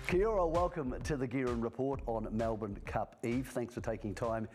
Kia ora, welcome to the Guerin Report on Melbourne Cup Eve. Thanks for taking time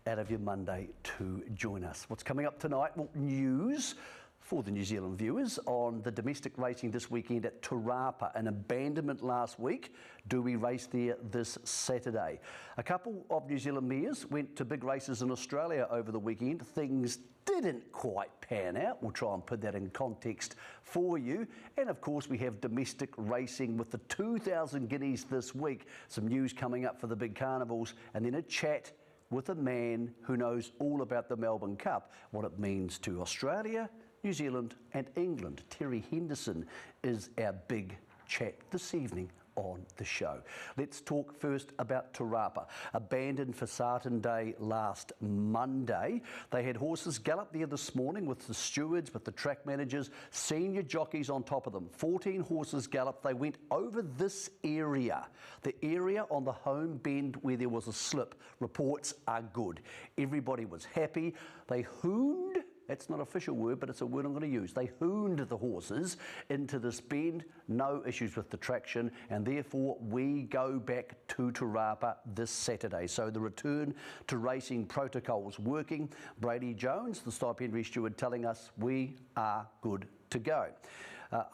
out of your Monday to join us. What's coming up tonight? Well, news for the New Zealand viewers on the domestic racing this weekend at Te Rapa, an abandonment last week. Do we race there this Saturday? A couple of New Zealand mares went to big races in Australia over the weekend. Things didn't quite pan out. We'll try and put that in context for you. And of course, we have domestic racing with the 2,000 guineas this week. Some news coming up for the big carnivals, and then a chat with a man who knows all about the Melbourne Cup, what it means to Australia, New Zealand and England. Terry Henderson is our big chat this evening on the show. Let's talk first about Te Rapa. Abandoned for Sartan Day last Monday. They had horses gallop there this morning with the stewards, with the track managers, senior jockeys on top of them. 14 horses galloped. They went over this area, the area on the home bend where there was a slip. Reports are good. Everybody was happy. They hooned. That's not an official word, but it's a word I'm going to use. They hooned the horses into this bend, no issues with the traction, and therefore we go back to Te Rapa this Saturday. So the return to racing protocols working. Brady Jones, the stipendiary steward, telling us we are good to go.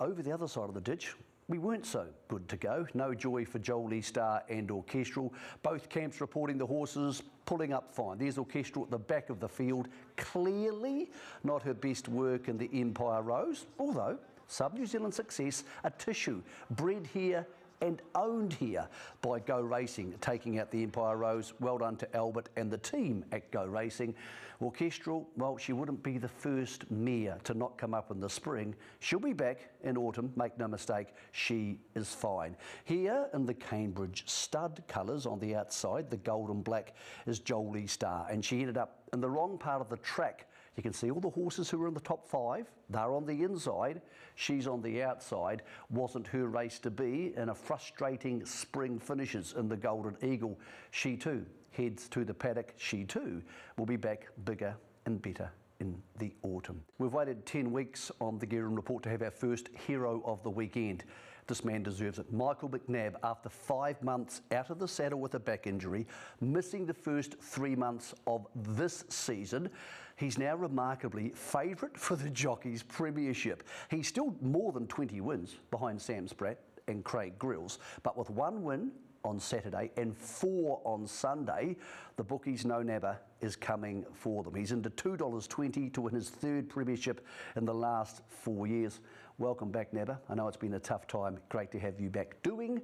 Over the other side of the ditch, we weren't so good to go. No joy for Jockey Star and Orchestral. Both camps reporting the horses pulling up fine. There's Orchestral at the back of the field. Clearly not her best work in the Empire Rose, although some New Zealand success, a tissue bred here and owned here by Go Racing, taking out the Empire Rose. Well done to Albert and the team at Go Racing. Orchestral, well, she wouldn't be the first mare to not come up in the spring. She'll be back in autumn, make no mistake, she is fine. Here in the Cambridge stud colours on the outside, the gold and black, is Jockey Star, and she ended up in the wrong part of the track. You can see all the horses who were in the top five, they're on the inside, she's on the outside. Wasn't her race to be, and a frustrating spring finishes in the Golden Eagle. She too heads to the paddock. She too will be back bigger and better in the autumn. We've waited 10 weeks on the Guerin Report to have our first hero of the weekend. This man deserves it. Michael McNabb, after 5 months out of the saddle with a back injury, missing the first 3 months of this season, he's now remarkably favourite for the Jockey's Premiership. He's still more than 20 wins behind Sam Spratt and Craig Grills, but with 1 win on Saturday and 4 on Sunday, the bookies know Nabba is coming for them. He's into $2.20 to win his 3rd premiership in the last 4 years. Welcome back, Nabba. I know it's been a tough time. Great to have you back doing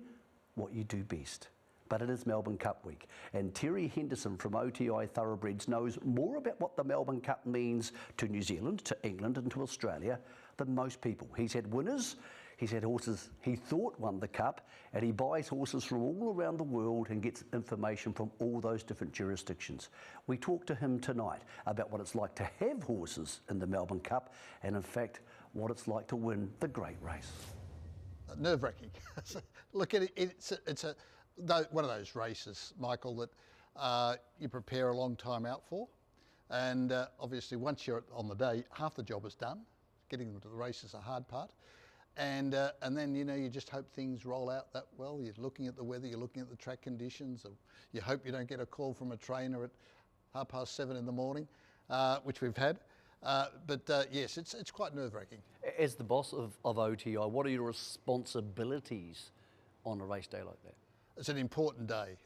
what you do best. But it is Melbourne Cup week, and Terry Henderson from OTI Thoroughbreds knows more about what the Melbourne Cup means to New Zealand, to England and to Australia than most people. He's had winners. He's had horses he thought won the Cup, and he buys horses from all around the world and gets information from all those different jurisdictions. We talked to him tonight about what it's like to have horses in the Melbourne Cup, and in fact, what it's like to win the great race. Nerve-wracking. Look at it, it's one of those races, Michael, that you prepare a long time out for, and obviously once you're on the day, half the job is done. Getting them to the race is the hard part. And then, you know, you just hope things roll out that well. You're looking at the weather, you're looking at the track conditions. You hope you don't get a call from a trainer at 7:30 in the morning, which we've had. But yes, it's quite nerve-wracking. As the boss of OTI, what are your responsibilities on a race day like that? It's an important day.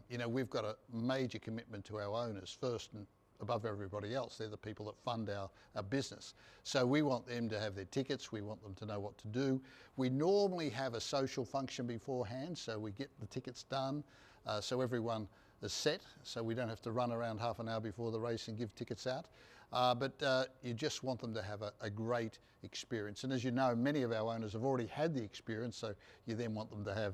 You know, we've got a major commitment to our owners first and above everybody else. They're the people that fund our business. So we want them to have their tickets, we want them to know what to do. We normally have a social function beforehand, so we get the tickets done, so everyone is set, so we don't have to run around half an hour before the race and give tickets out. But you just want them to have a great experience. And as you know, many of our owners have already had the experience, so you then want them to have,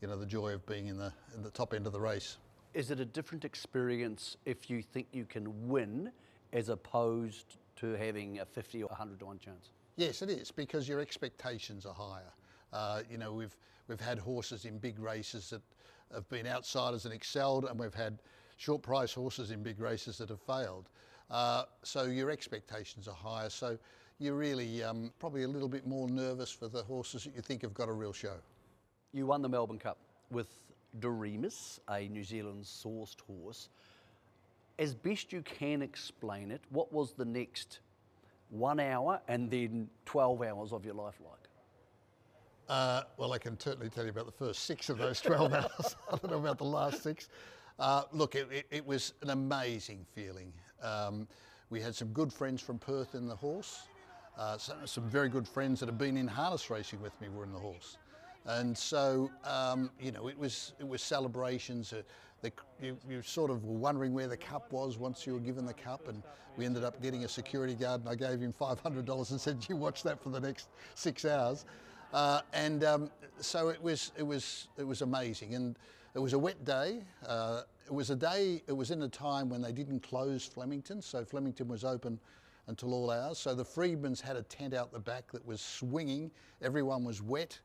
you know, the joy of being in the top end of the race. Is it a different experience if you think you can win as opposed to having a 50 or 100 to 1 chance? Yes, it is, because your expectations are higher. You know, we've had horses in big races that have been outsiders and excelled, and we've had short price horses in big races that have failed. So your expectations are higher, so you're really probably a little bit more nervous for the horses that you think have got a real show. You won the Melbourne Cup with Doremus, a New Zealand sourced horse. As best you can explain it, what was the next 1 hour and then 12 hours of your life like? Well, I can certainly tell you about the first 6 of those 12 hours. I don't know about the last 6. Look, it was an amazing feeling. We had some good friends from Perth in the horse. Some very good friends that have been in harness racing with me were in the horse. And so, you know, it was celebrations. You sort of were wondering where the cup was once you were given the cup, and we ended up getting a security guard, and I gave him $500 and said, "You watch that for the next 6 hours." So it was amazing, and it was a wet day. It was in a time when they didn't close Flemington, so Flemington was open until all hours. So the Freedmans had a tent out the back that was swinging. Everyone was wet.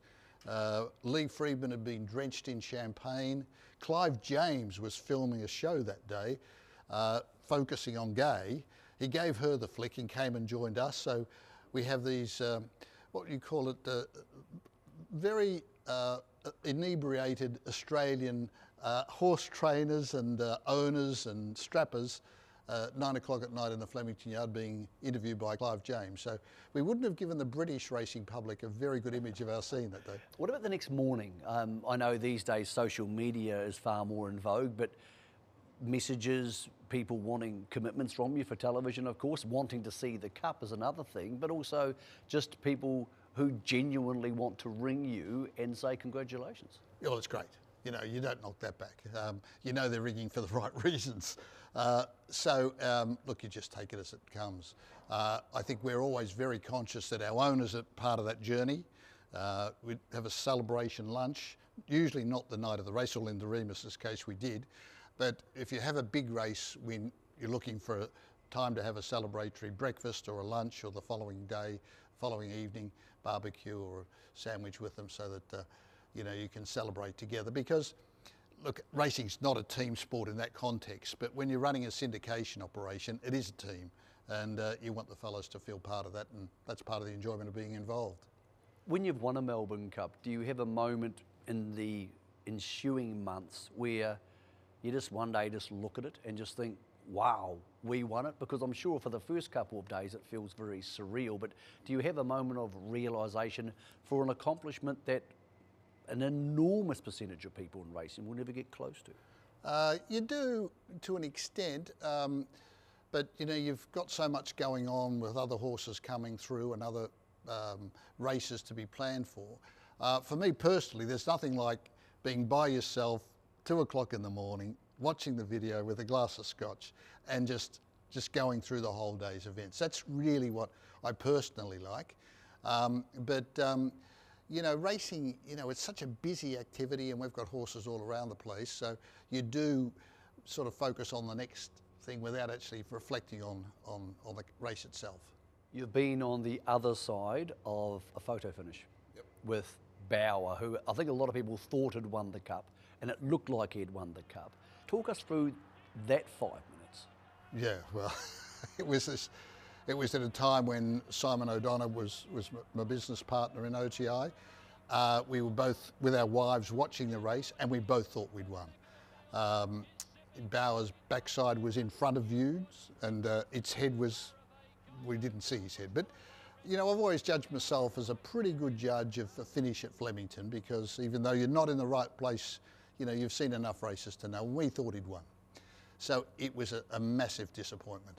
Lee Freedman had been drenched in champagne. Clive James was filming a show that day, focusing on Gay. He gave her the flick and came and joined us. So we have these, what you call it, very inebriated Australian horse trainers and owners and strappers 9 o'clock at night in the Flemington Yard being interviewed by Clive James. So we wouldn't have given the British racing public a very good image of our scene that day. What about the next morning? I know these days social media is far more in vogue, but messages, people wanting commitments from you for television, of course, wanting to see the cup is another thing, but also just people who genuinely want to ring you and say congratulations. Oh, it's great. You know, you don't knock that back. You know they're ringing for the right reasons. Look, you just take it as it comes. I think we're always very conscious that our owners are part of that journey. We have a celebration lunch, usually not the night of the race, or in Doremus's case we did. But if you have a big race when you're looking for a time to have a celebratory breakfast or a lunch, or the following day, following evening, barbecue or a sandwich with them, so that you know, you can celebrate together. Because look, racing's not a team sport in that context, but when you're running a syndication operation, it is a team, and you want the fellows to feel part of that, and that's part of the enjoyment of being involved. When you've won a Melbourne Cup, do you have a moment in the ensuing months where you just one day just look at it and just think, wow, we won it? Because I'm sure for the first couple of days it feels very surreal, but do you have a moment of realisation for an accomplishment that an enormous percentage of people in racing will never get close to? You do to an extent, but you know, you've got so much going on with other horses coming through and other races to be planned for. For me personally, there's nothing like being by yourself 2 o'clock in the morning, watching the video with a glass of scotch and just going through the whole day's events. That's really what I personally like. You know, racing, you know, it's such a busy activity, and we've got horses all around the place, so you do sort of focus on the next thing without actually reflecting on the race itself. You've been on the other side of a photo finish. Yep. With Bauer, who I think a lot of people thought had won the Cup, and it looked like he'd won the Cup. Talk us through that 5 minutes. Yeah, well, it was at a time when Simon O'Donnell was my business partner in OTI. We were both with our wives watching the race, and we both thought we'd won. Bauer's backside was in front of views, and its head was, we didn't see his head. But you know, I've always judged myself as a pretty good judge of a finish at Flemington, because even though you're not in the right place, you know, you've seen enough races to know we thought he'd won. So it was a massive disappointment.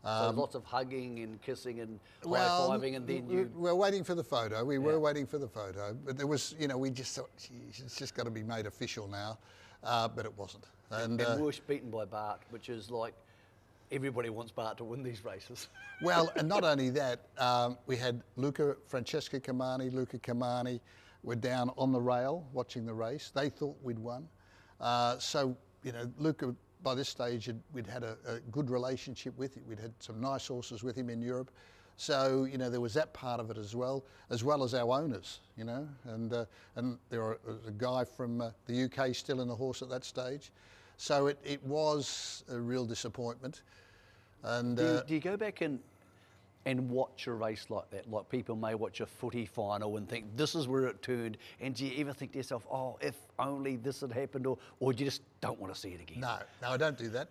So lots of hugging and kissing and high-fiving, and then you... We were waiting for the photo. We were waiting for the photo, but there was, you know, we just thought, geez, it's just got to be made official now, but it wasn't. And Wursch beaten by Bart, which is like, everybody wants Bart to win these races. Well, and not only that, we had Francesca Camani, Luca Camani were down on the rail watching the race. They thought we'd won. So, you know, Luca, by this stage, we'd had a good relationship with him. We'd had some nice horses with him in Europe. So, you know, there was that part of it as well as our owners, you know. And there was a guy from the UK still in the horse at that stage. So it was a real disappointment. And do you go back and and watch a race like that? Like people may watch a footy final and think this is where it turned, and do you ever think to yourself, oh, if only this had happened, or you just don't want to see it again? No, I don't do that.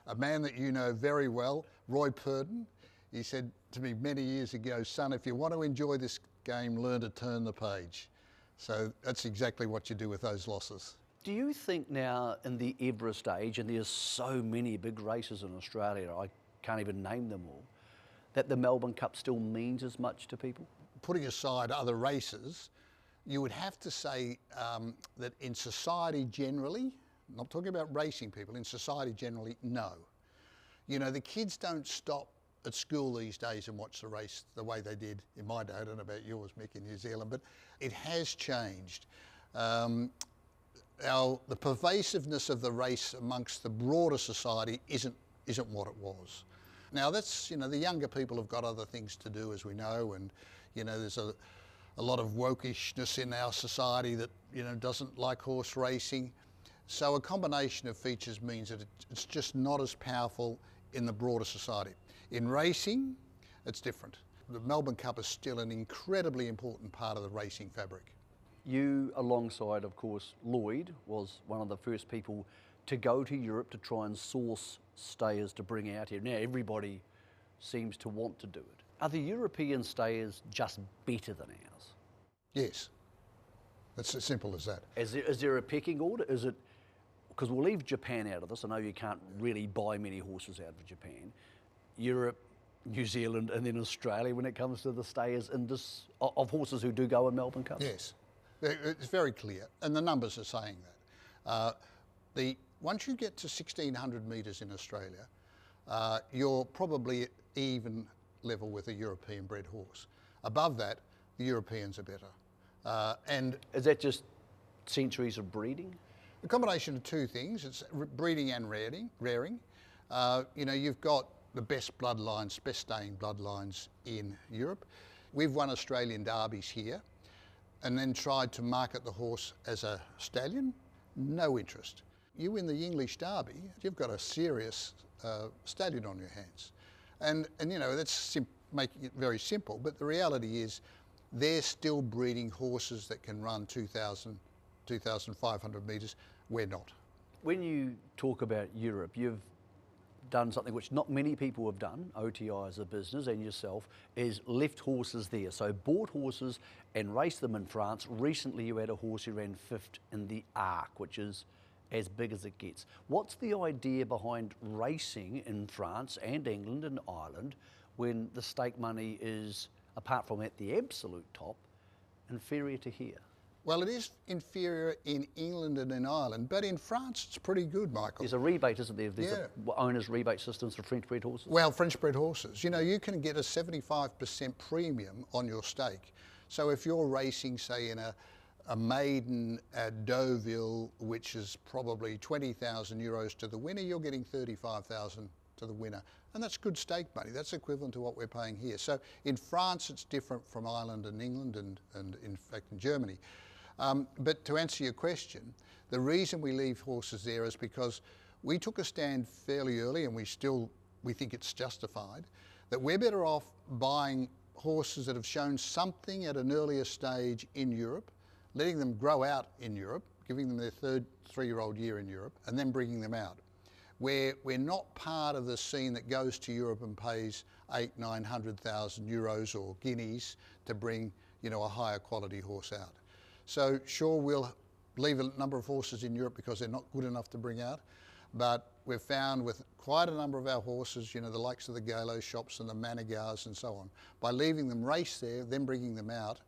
A man that you know very well, Roy Purdon, he said to me many years ago, son, if you want to enjoy this game, learn to turn the page. So that's exactly what you do with those losses. Do you think now in the Everest age, and there's so many big races in Australia, I can't even name them all, that the Melbourne Cup still means as much to people? Putting aside other races, you would have to say that in society generally, I'm not talking about racing people, in society generally, no. You know, the kids don't stop at school these days and watch the race the way they did in my day. I don't know about yours, Mick, in New Zealand, but it has changed. The pervasiveness of the race amongst the broader society isn't what it was. Now that's, you know, the younger people have got other things to do, as we know, and, you know, there's a lot of wokishness in our society that, you know, doesn't like horse racing. So a combination of features means that it's just not as powerful in the broader society. In racing, it's different. The Melbourne Cup is still an incredibly important part of the racing fabric. You, alongside, of course, Lloyd, was one of the first people to go to Europe to try and source stayers to bring out here. Now everybody seems to want to do it. Are the European stayers just better than ours? Yes, it's as simple as that. Is there a pecking order? Is it, because we'll leave Japan out of this. I know you can't really buy many horses out of Japan. Europe, New Zealand, and then Australia when it comes to the stayers in this, of horses who do go in Melbourne Cup? Yes, it's very clear, and the numbers are saying that. Once you get to 1,600 metres in Australia, you're probably at even level with a European bred horse. Above that, the Europeans are better. And is that just centuries of breeding? A combination of two things. It's breeding and rearing. You know, you've got the best bloodlines, best staying bloodlines in Europe. We've won Australian derbies here and then tried to market the horse as a stallion. No interest. You win the English Derby, you've got a serious stallion on your hands. And you know, that's making it very simple, but the reality is they're still breeding horses that can run 2,000, 2,500 metres. We're not. When you talk about Europe, you've done something which not many people have done, OTI as a business and yourself, is left horses there. So bought horses and raced them in France. Recently you had a horse who ran fifth in the Arc, which is as big as it gets. What's the idea behind racing in France and England and Ireland when the stake money is, apart from at the absolute top, inferior to here? Well, it is inferior in England and in Ireland, but in France it's pretty good, Michael. There's a rebate, isn't there? There's owners' rebate systems for French-bred horses. Well, French-bred horses. You know, you can get a 75% premium on your stake. So if you're racing, say, in a maiden at Deauville, which is probably 20,000 euros to the winner, you're getting 35,000 to the winner. And that's good stake money. That's equivalent to what we're paying here. So in France, it's different from Ireland and England and in fact in Germany. But to answer your question, the reason we leave horses there is because we took a stand fairly early, and we think it's justified, that we're better off buying horses that have shown something at an earlier stage in Europe, letting them grow out in Europe, giving them their third three-year-old year in Europe, and then bringing them out. We're not part of the scene that goes to Europe and pays 800,000-900,000 euros or guineas to bring, you know, a higher quality horse out. So sure, we'll leave a number of horses in Europe because they're not good enough to bring out, but we've found with quite a number of our horses, you know, the likes of the Galo shops and the Manigars and so on, by leaving them race there, then bringing them out,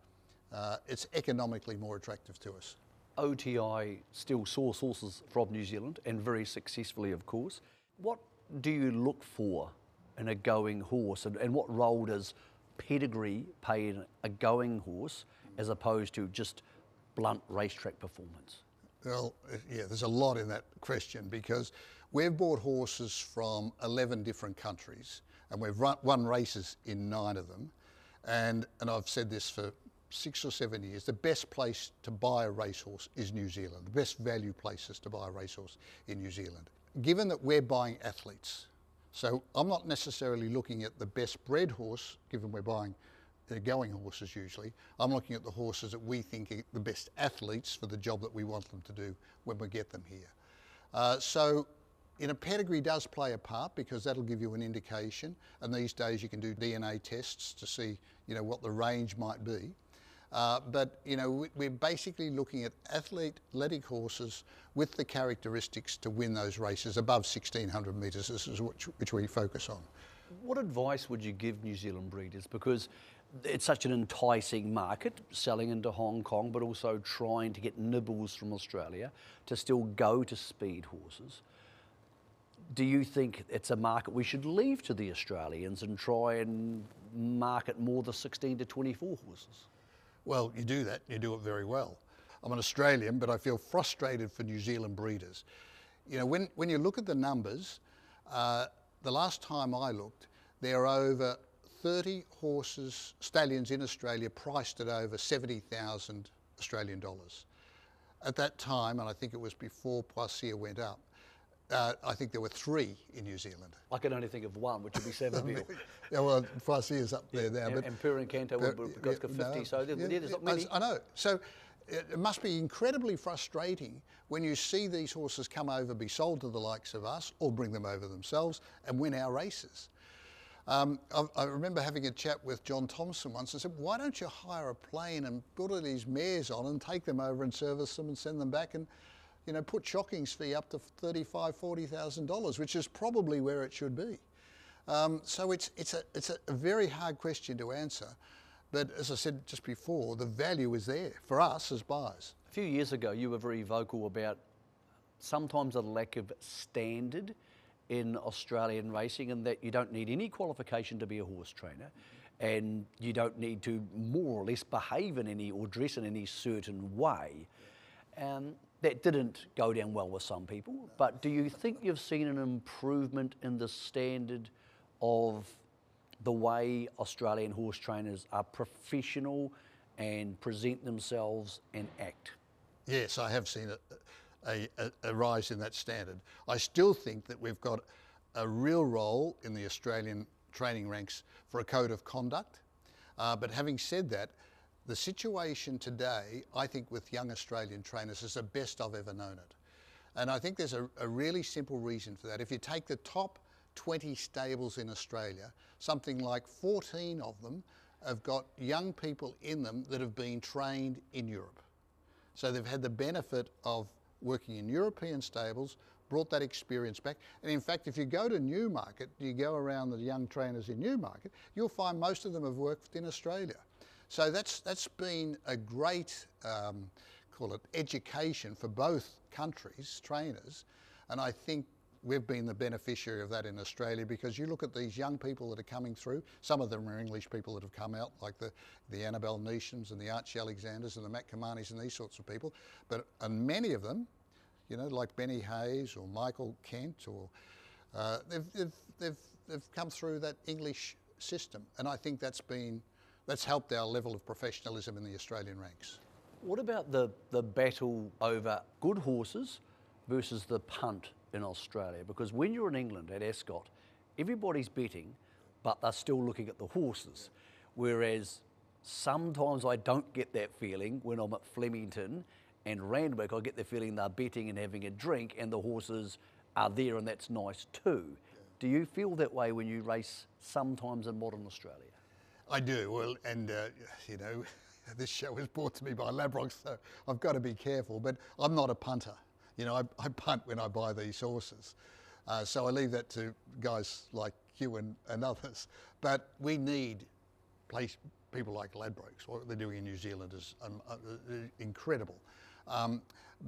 it's economically more attractive to us. OTI still source horses from New Zealand, and very successfully, of course. What do you look for in a going horse, and what role does pedigree play in a going horse as opposed to just blunt racetrack performance? Well, yeah, there's a lot in that question, because we've bought horses from 11 different countries, and we've won races in 9 of them. And I've said this for 6 or 7 years, the best place to buy a racehorse is New Zealand. The best value places to buy a racehorse in New Zealand. Given that we're buying athletes, So I'm not necessarily looking at the best bred horse, given we're buying going horses usually. I'm looking at the horses that we think are the best athletes for the job that we want them to do when we get them here. So pedigree does play a part, because that'll give you an indication, and these days you can do DNA tests to see what the range might be. But we're basically looking at athletic horses with the characteristics to win those races above 1600 metres. This is which we focus on. What advice would you give New Zealand breeders? Because it's such an enticing market, selling into Hong Kong, but also trying to get nibbles from Australia to still go to speed horses. Do you think it's a market we should leave to the Australians and try and market more the 16 to 24 horses? Well, you do that, you do it very well. I'm an Australian, but I feel frustrated for New Zealand breeders. When you look at the numbers, the last time I looked, there are over 30 stallions in Australia priced at over 70,000 Australian dollars. At that time, and I think it was before Poisson went up, I think there were 3 in New Zealand. I can only think of one, which would be Savabeel. Yeah, well, Poisson is up there now. And Pura and Canto would go to 50, no, so there's not many. I know. So it must be incredibly frustrating when you see these horses come over, be sold to the likes of us, or bring them over themselves and win our races. I remember having a chat with John Thompson once and said, why don't you hire a plane and put all these mares on and take them over and service them and send them back and put Shocking's fee up to $35,000, $40,000, which is probably where it should be. So it's a very hard question to answer. But as I said just before, the value is there for us as buyers. A few years ago, you were very vocal about sometimes a lack of standard in Australian racing, and that you don't need any qualification to be a horse trainer, and you don't need to more or less behave in any or dress in any certain way. That didn't go down well with some people, but do you think you've seen an improvement in the standard of the way Australian horse trainers are professional and present themselves and act? Yes, I have seen a rise in that standard. I still think that we've got a real role in the Australian training ranks for a code of conduct. But having said that, the situation today, I think, with young Australian trainers is the best I've ever known it. And I think there's a really simple reason for that. If you take the top 20 stables in Australia, something like 14 of them have got young people in them that have been trained in Europe. So they've had the benefit of working in European stables, brought that experience back. And in fact, if you go to Newmarket, you go around the young trainers in Newmarket, you'll find most of them have worked in Australia. So that's been a great, call it, education for both countries, trainers. And I think we've been the beneficiary of that in Australia, because you look at these young people that are coming through, some of them are English people that have come out, like the Annabelle Neeshams and the Archie Alexanders and the Matt Kamanis and these sorts of people. And many of them, like Benny Hayes or Michael Kent, or they've come through that English system. And I think that's helped our level of professionalism in the Australian ranks. What about the battle over good horses versus the punt in Australia? Because when you're in England at Ascot, everybody's betting, but they're still looking at the horses. Whereas sometimes I don't get that feeling when I'm at Flemington and Randwick. I get the feeling they're betting and having a drink, and the horses are there, and that's nice too. Yeah. Do you feel that way when you race sometimes in modern Australia? I do. Well, and this show was brought to me by Labrox, so I've got to be careful. But I'm not a punter. I punt when I buy these horses. So I leave that to guys like you and others. But we need people like Ladbrokes. What they're doing in New Zealand is incredible.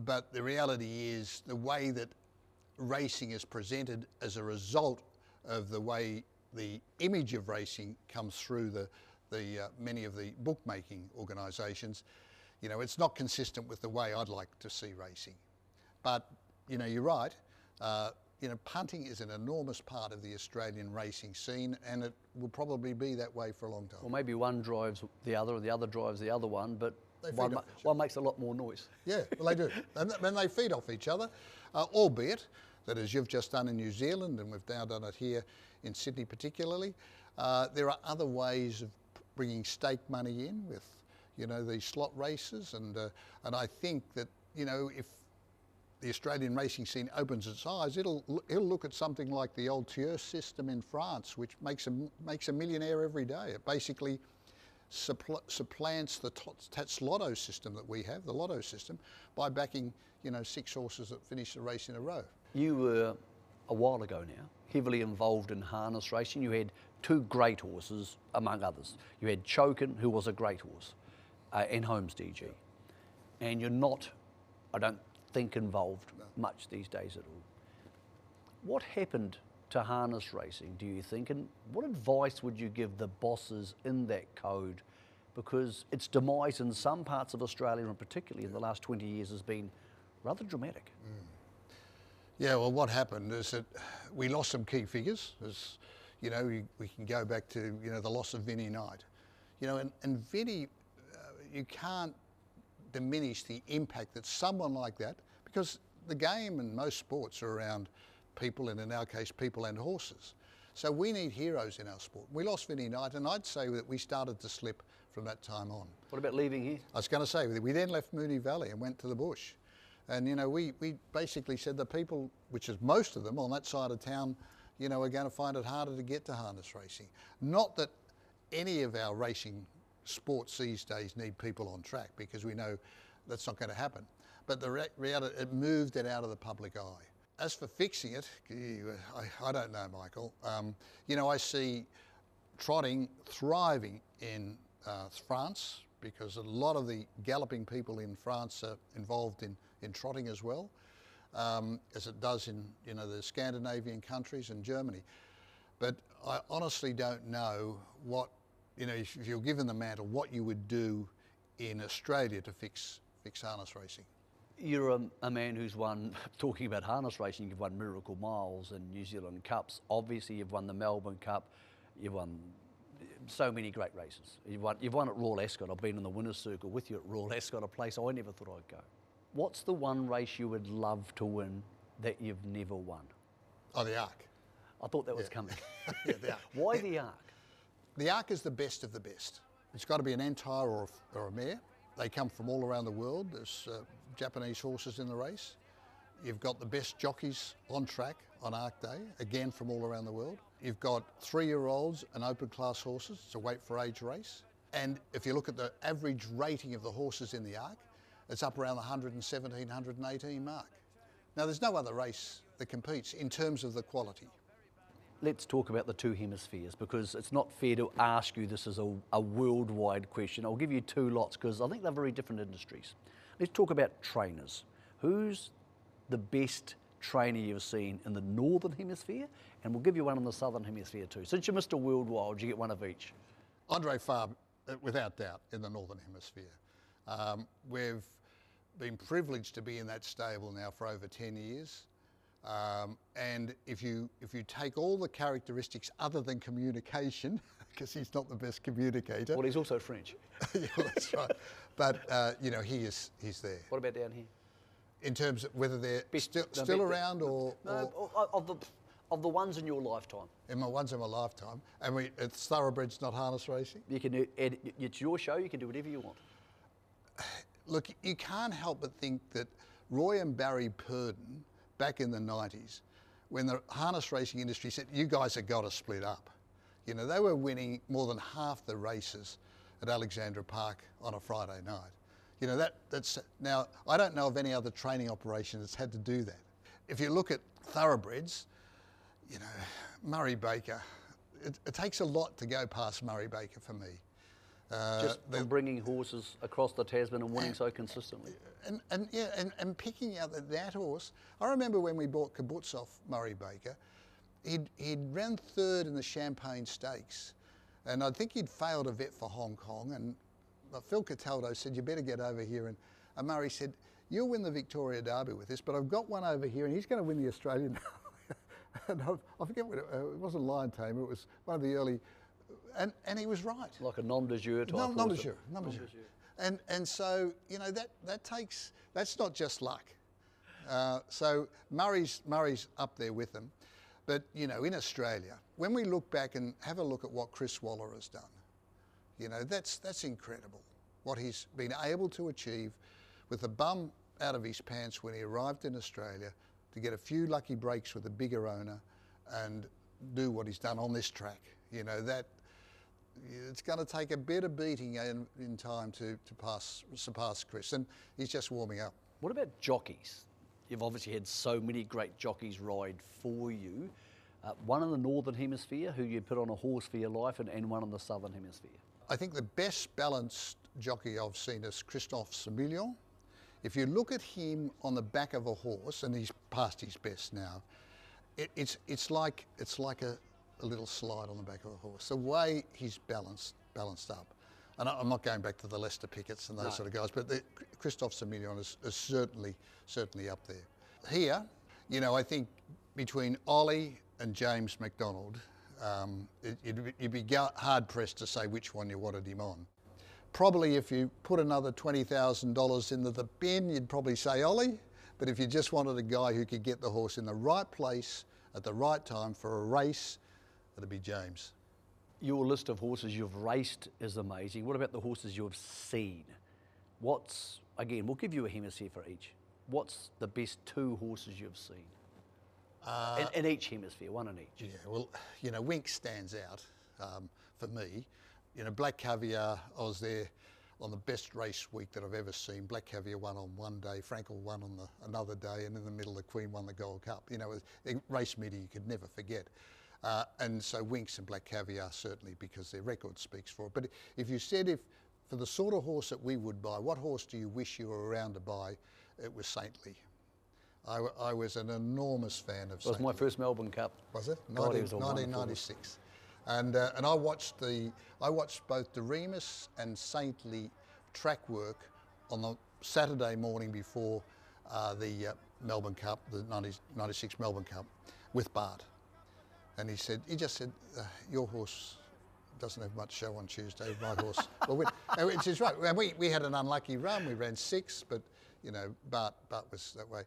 But the reality is the way that racing is presented as a result of the way the image of racing comes through many of the bookmaking organisations, it's not consistent with the way I'd like to see racing. But, you're right, punting is an enormous part of the Australian racing scene, and it will probably be that way for a long time. Well, maybe one drives the other, or the other drives the other one, but one makes a lot more noise. Yeah, well, they do. And they feed off each other, albeit that, as you've just done in New Zealand, and we've now done it here in Sydney particularly, there are other ways of bringing stake money in with, you know, these slot races, and I think that, you know, if the Australian racing scene opens its eyes, it'll look at something like the OTI system in France, which makes a millionaire every day. It basically supplants the Tats Lotto system that we have, the Lotto system, by backing, you know, 6 horses that finish the race in a row. You were, a while ago now, heavily involved in harness racing. You had 2 great horses, among others. You had Chokin, who was a great horse, and Holmes DG. And you're not, I don't think, involved much these days at all. What happened to harness racing, do you think, and what advice would you give the bosses in that code? Because its demise in some parts of Australia, and particularly in the last 20 years, has been rather dramatic. Yeah, well, what happened is that we lost some key figures. As you know, we can go back to, you know, the loss of Vinnie Knight. You know, and Vinnie, you can't diminish the impact that someone like that, because the game and most sports are around people, and in our case, people and horses. So we need heroes in our sport. We lost Vinnie Knight, and I'd say that we started to slip from that time on. What about leaving here? I was going to say, we then left Moonee Valley and went to the bush. And, you know, we basically said the people, which is most of them on that side of town, you know, are going to find it harder to get to harness racing. Not that any of our racing sports these days need people on track, because we know that's not going to happen. But the reality, it moved it out of the public eye. As for fixing it, I don't know, Michael. You know, I see trotting thriving in France, because a lot of the galloping people in France are involved in trotting as well, as it does in, you know, the Scandinavian countries and Germany. But I honestly don't know what, you know, if you're given the mantle, what you would do in Australia to fix harness racing. You're a man who's won, talking about harness racing, you've won Miracle Miles and New Zealand Cups. Obviously, you've won the Melbourne Cup. You've won so many great races. You've won at Royal Ascot. I've been in the winner's circle with you at Royal Ascot, a place I never thought I'd go. What's the one race you would love to win that you've never won? Oh, the Arc. I thought that was coming. Yeah, the Arc. Why the Arc? The Arc is the best of the best. It's got to be an Entire or a mare. They come from all around the world. There's Japanese horses in the race. You've got the best jockeys on track on Arc Day, again from all around the world. You've got 3-year-olds and open class horses. It's a weight for age race. And if you look at the average rating of the horses in the Arc, it's up around the 117, 118 mark. Now, there's no other race that competes in terms of the quality. Let's talk about the 2 hemispheres, because it's not fair to ask you this as a worldwide question. I'll give you 2 lots, because I think they're very different industries. Let's talk about trainers. Who's the best trainer you've seen in the Northern Hemisphere? And we'll give you one in the Southern Hemisphere too. Since you're Mr. Worldwide, you get one of each. Andre Fabre, without doubt, in the Northern Hemisphere. We've been privileged to be in that stable now for over 10 years. And if you take all the characteristics other than communication, because he's not the best communicator. Well, he's also French. Yeah, that's right. But you know, he's there. What about down here? In terms of whether they're still around or of the ones in your lifetime. In my ones in my lifetime, and it's thoroughbreds, not harness racing. You can it's your show. You can do whatever you want. Look, you can't help but think that Roy and Barry Purdon, back in the 90s, when the harness racing industry said, you guys have got to split up. You know, they were winning more than half the races at Alexandra Park on a Friday night. You know, that's now, I don't know of any other training operation that's had to do that. If you look at thoroughbreds, you know, Murray Baker, it takes a lot to go past Murray Baker for me. Just from bringing horses across the Tasman and winning so consistently. And picking out that horse. I remember when we bought Kibbutz off Murray Baker, he'd ran 3rd in the Champagne Stakes, and I think he'd failed a vet for Hong Kong, and Phil Cataldo said, you better get over here, and Murray said, you'll win the Victoria Derby with this, but I've got one over here and he's going to win the Australian. And I forget what it wasn't Lion Tamer, it was one of the early, and he was right. Like a nom de jour type. Nom de jour. And so, you know, that's not just luck. So Murray's up there with them. But, you know, in Australia, when we look back and have a look at what Chris Waller has done, you know, that's incredible. What he's been able to achieve with the bum out of his pants when he arrived in Australia, to get a few lucky breaks with a bigger owner and do what he's done on this track. You know, that it's going to take a bit of beating in time to surpass Chris, and he's just warming up. What about jockeys? You've obviously had so many great jockeys ride for you. One in the Northern Hemisphere who you put on a horse for your life, and one in the Southern Hemisphere. I think the best balanced jockey I've seen is Christophe Semillon. If you look at him on the back of a horse, and he's past his best now, it's like a little slide on the back of a horse. The way he's balanced up. And I'm not going back to the Lester Pickett's and those sort of guys, but Christophe Semillon is certainly up there. Here, you know, I think between Ollie and James McDonald, you'd be hard pressed to say which one you wanted him on. Probably if you put another $20,000 into the bin, you'd probably say Ollie. But if you just wanted a guy who could get the horse in the right place at the right time for a race, it'd be James. Your list of horses you've raced is amazing. What about the horses you've seen? Again, we'll give you a hemisphere for each. What's the best two horses you've seen? In each hemisphere, one in each. Yeah, well, you know, Wink stands out for me. You know, Black Caviar, I was there on the best race week that I've ever seen. Black Caviar won on one day, Frankel won on another day, and in the middle the Queen won the Gold Cup. You know, a race meeting you could never forget. And so Winks and Black Caviar certainly, because their record speaks for it. But if you said for the sort of horse that we would buy, what horse do you wish you were around to buy? It was Saintly. I was an enormous fan of Saintly. It was my first Melbourne Cup. Was it? God, it was 1996. And I watched both De Remus and Saintly track work on the Saturday morning before the Melbourne Cup, the 96 Melbourne Cup, with Bart. And he just said, your horse doesn't have much show on Tuesday, my horse. Which is right. And we had an unlucky run. We ran 6, but, you know, Bart was that way.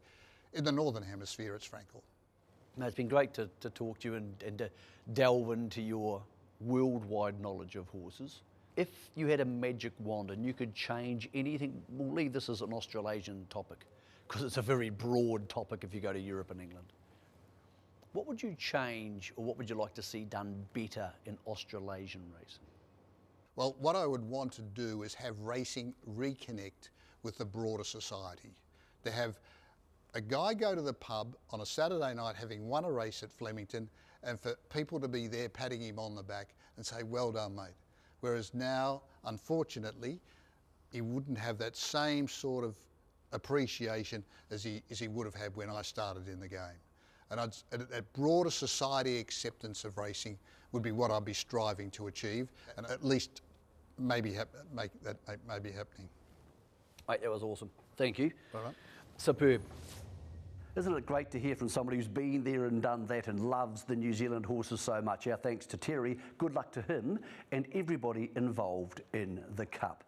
In the Northern Hemisphere, it's Frankel. No, it's been great to talk to you and to delve into your worldwide knowledge of horses. If you had a magic wand and you could change anything, we'll leave this as an Australasian topic, because it's a very broad topic if you go to Europe and England. What would you change, or what would you like to see done better in Australasian racing? Well, what I would want to do is have racing reconnect with the broader society. To have a guy go to the pub on a Saturday night having won a race at Flemington, and for people to be there patting him on the back and say, well done, mate. Whereas now, unfortunately, he wouldn't have that same sort of appreciation as he would have had when I started in the game. And that broader society acceptance of racing would be what I'd be striving to achieve, and at least maybe make that maybe happening. Mate, that was awesome. Thank you. All right. Superb. Isn't it great to hear from somebody who's been there and done that and loves the New Zealand horses so much? Our thanks to Terry. Good luck to him and everybody involved in the Cup.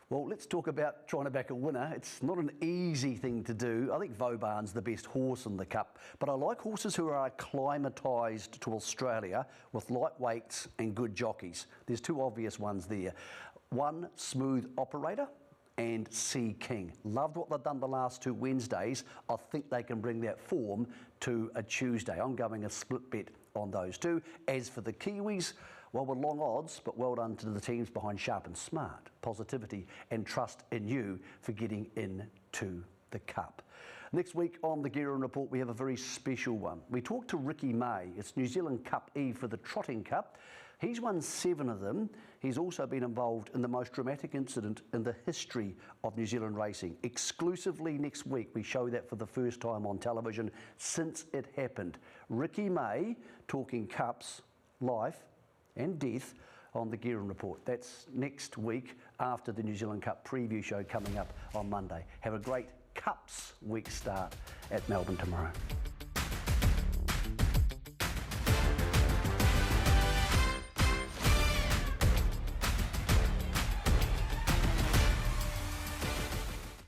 Well, let's talk about trying to back a winner. It's not an easy thing to do. I think Vauban's the best horse in the Cup, but I like horses who are acclimatised to Australia with light weights and good jockeys. There's two obvious ones there. One, Smooth Operator, and Sea King. Loved what they've done the last 2 Wednesdays. I think they can bring that form to a Tuesday. I'm going a split bet on those two. As for the Kiwis, well, we're long odds, but well done to the teams behind Sharp and Smart. Positivity and trust in you for getting into the Cup. Next week on the Guerin Report, we have a very special one. We talked to Ricky May. It's New Zealand Cup Eve for the Trotting Cup. He's won 7 of them. He's also been involved in the most dramatic incident in the history of New Zealand racing. Exclusively next week, we show that for the first time on television since it happened. Ricky May talking cups, life and death on the Guerin Report. That's next week after the New Zealand Cup preview show coming up on Monday. Have a great Cups week start at Melbourne tomorrow.